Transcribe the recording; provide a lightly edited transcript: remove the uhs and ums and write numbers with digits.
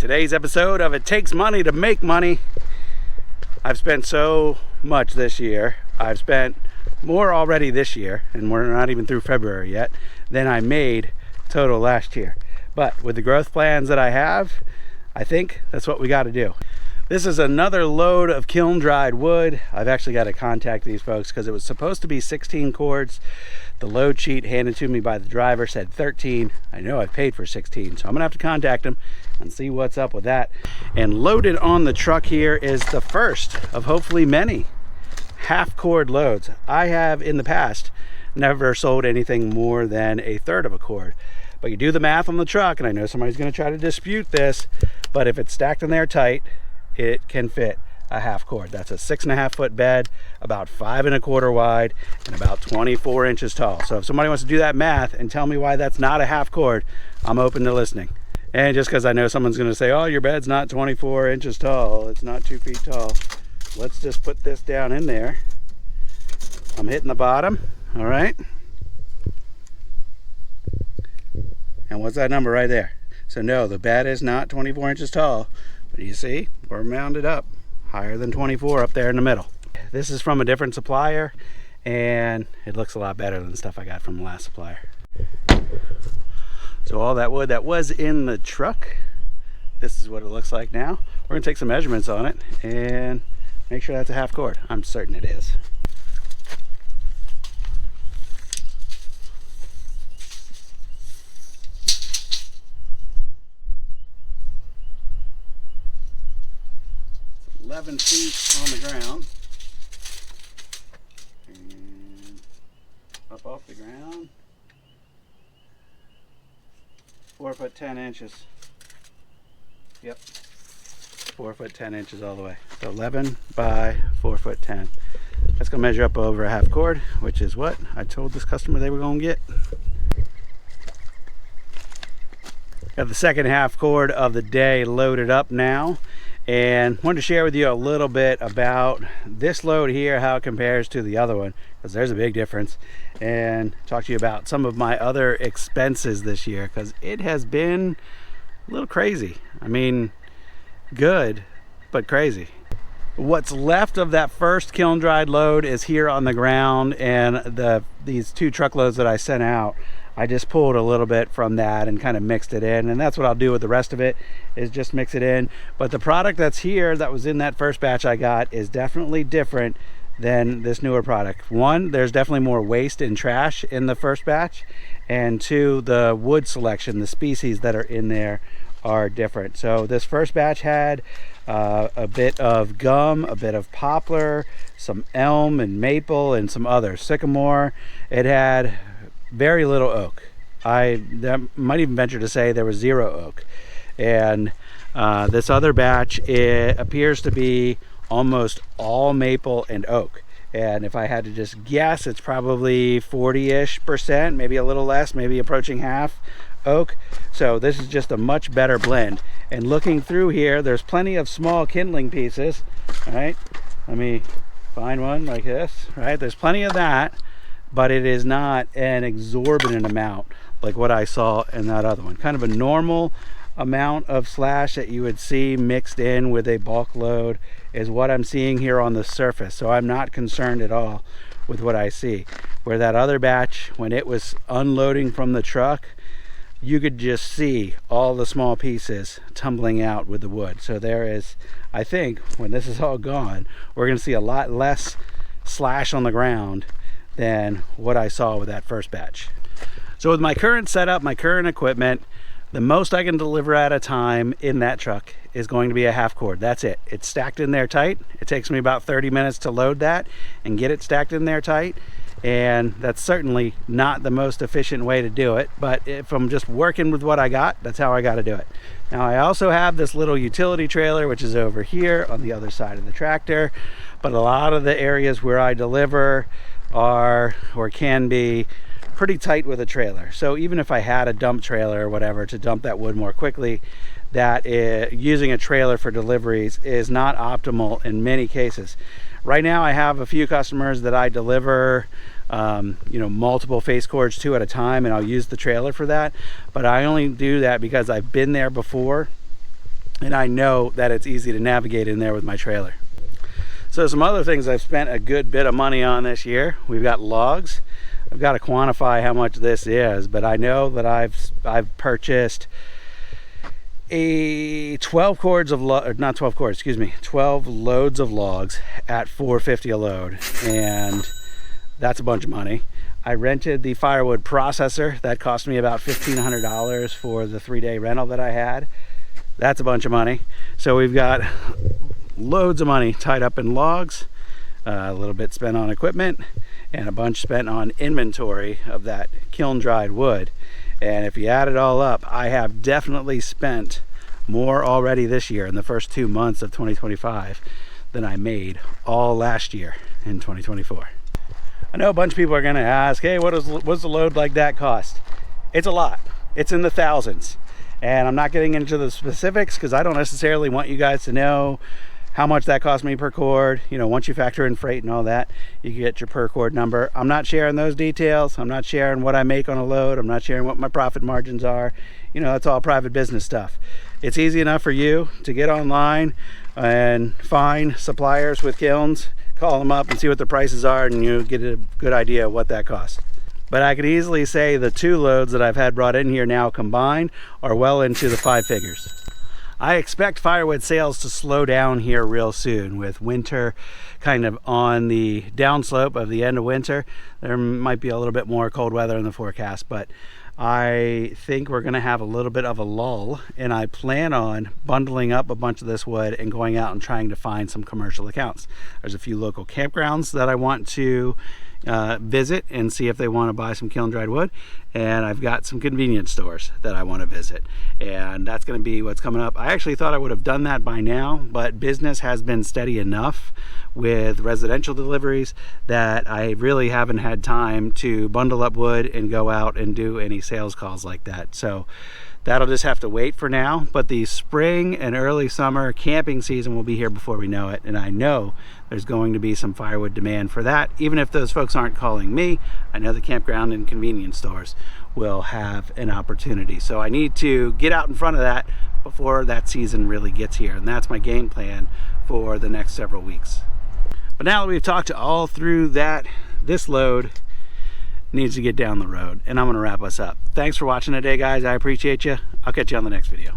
Today's episode of It Takes Money to Make Money. I've spent so much this year. I've spent more already this year, and we're not even through February yet, than I made total last year. But with the growth plans that I have, I think that's what we got to do. This is another load of kiln dried wood. I've actually got to contact these folks because it was supposed to be 16 cords. The load sheet handed to me by the driver said 13. I know I paid for 16, so I'm gonna have to contact him and see what's up with that. And loaded on the truck here is the first of hopefully many half cord loads. I have in the past never sold anything more than a third of a cord. But you do the math on the truck, and I know somebody's gonna try to dispute this, but if it's stacked in there tight, it can fit a half cord. That's a 6.5 foot bed, about 5 1/4 wide, and about 24 inches tall. So if somebody wants to do that math and tell me why that's not a half cord, I'm open to listening. And just because I know someone's going to say, oh, your bed's not 24 inches tall, it's not 2 feet tall, let's just put this down in there. I'm hitting the bottom, all right? And what's that number right there? So no, the bed is not 24 inches tall. But you see, we're mounted up higher than 24 up there in the middle. This is from a different supplier, and it looks a lot better than the stuff I got from the last supplier. So all that wood that was in the truck, this is what it looks like now. We're gonna take some measurements on it and make sure that's a half cord. I'm certain it is. It's 11 feet on the ground. And up off the ground. 4 foot 10 inches. Yep. 4 foot 10 inches all the way. So 11 by 4 foot 10. That's gonna measure up over a half cord, which is what I told this customer they were gonna get. Got the second half cord of the day loaded up now, and wanted to share with you a little bit about this load here, how it compares to the other one, because there's a big difference, and talk to you about some of my other expenses this year, because it has been a little crazy. I mean, good, but crazy. What's left of that first kiln dried load is here on the ground, and these 2 truckloads that I sent out, I just pulled a little bit from that and kind of mixed it in, and that's what I'll do with the rest of it, is just mix it in. But the product that's here that was in that first batch I got is definitely different than this newer product. One, there's definitely more waste and trash in the first batch, and 2, the wood selection, the species that are in there are different. So this first batch had a bit of gum, a bit of poplar, some elm and maple, and some others, sycamore. It had very little oak. I might even venture to say there was 0 oak. And this other batch, it appears to be almost all maple and oak. And if I had to just guess, it's probably 40-ish%, maybe a little less, maybe approaching half oak. So this is just a much better blend. And looking through here, there's plenty of small kindling pieces. All right, let me find one like this. Right, there's plenty of that, but it is not an exorbitant amount like what I saw in that other one. Kind of a normal amount of slash that you would see mixed in with a bulk load is what I'm seeing here on the surface. So I'm not concerned at all with what I see. Where that other batch, when it was unloading from the truck, you could just see all the small pieces tumbling out with the wood. So there is, I think, when this is all gone, we're gonna see a lot less slash on the ground than what I saw with that first batch. So with my current setup, my current equipment, the most I can deliver at a time in that truck is going to be a half cord. That's it. It's stacked in there tight. It takes me about 30 minutes to load that and get it stacked in there tight. And that's certainly not the most efficient way to do it, but if I'm just working with what I got, that's how I got to do it. Now I also have this little utility trailer, which is over here on the other side of the tractor, but a lot of the areas where I deliver are, or can be, pretty tight with a trailer. So even if I had a dump trailer or whatever to dump that wood more quickly, using a trailer for deliveries is not optimal in many cases. Right now I have a few customers that I deliver multiple face cords to at a time, and I'll use the trailer for that. But I only do that because I've been there before and I know that it's easy to navigate in there with my trailer. So some other things I've spent a good bit of money on this year. We've got logs. I've got to quantify how much this is, but I know that I've purchased 12 loads of logs at $4.50 a load, and that's a bunch of money. I rented the firewood processor. That cost me about $1,500 for the 3-day rental that I had. That's a bunch of money. So we've got loads of money tied up in logs, a little bit spent on equipment, and a bunch spent on inventory of that kiln dried wood. And if you add it all up, I have definitely spent more already this year in the first 2 months of 2025 than I made all last year in 2024. I know a bunch of people are going to ask, hey, what's a load like that cost? It's a lot. It's in the thousands. And I'm not getting into the specifics because I don't necessarily want you guys to know how much that cost me per cord. You know, once you factor in freight and all that, you get your per cord number. I'm not sharing those details. I'm not sharing what I make on a load. I'm not sharing what my profit margins are. You know, that's all private business stuff. It's easy enough for you to get online and find suppliers with kilns, call them up and see what the prices are, and you get a good idea of what that costs. But I could easily say the 2 loads that I've had brought in here now combined are well into the 5 figures. I expect firewood sales to slow down here real soon with winter kind of on the downslope of the end of winter. There might be a little bit more cold weather in the forecast, but I think we're going to have a little bit of a lull, and I plan on bundling up a bunch of this wood and going out and trying to find some commercial accounts. There's a few local campgrounds that I want to visit and see if they want to buy some kiln dried wood, and I've got some convenience stores that I want to visit, and that's going to be what's coming up. I actually thought I would have done that by now, but business has been steady enough with residential deliveries that I really haven't had time to bundle up wood and go out and do any sales calls like that. So that'll just have to wait for now, but the spring and early summer camping season will be here before we know it, and I know there's going to be some firewood demand for that. Even if those folks aren't calling me, I know the campground and convenience stores will have an opportunity. So I need to get out in front of that before that season really gets here, and that's my game plan for the next several weeks. But now that we've talked all through that, this load needs to get down the road, and I'm going to wrap us up. Thanks for watching today, guys. I appreciate you. I'll catch you on the next video.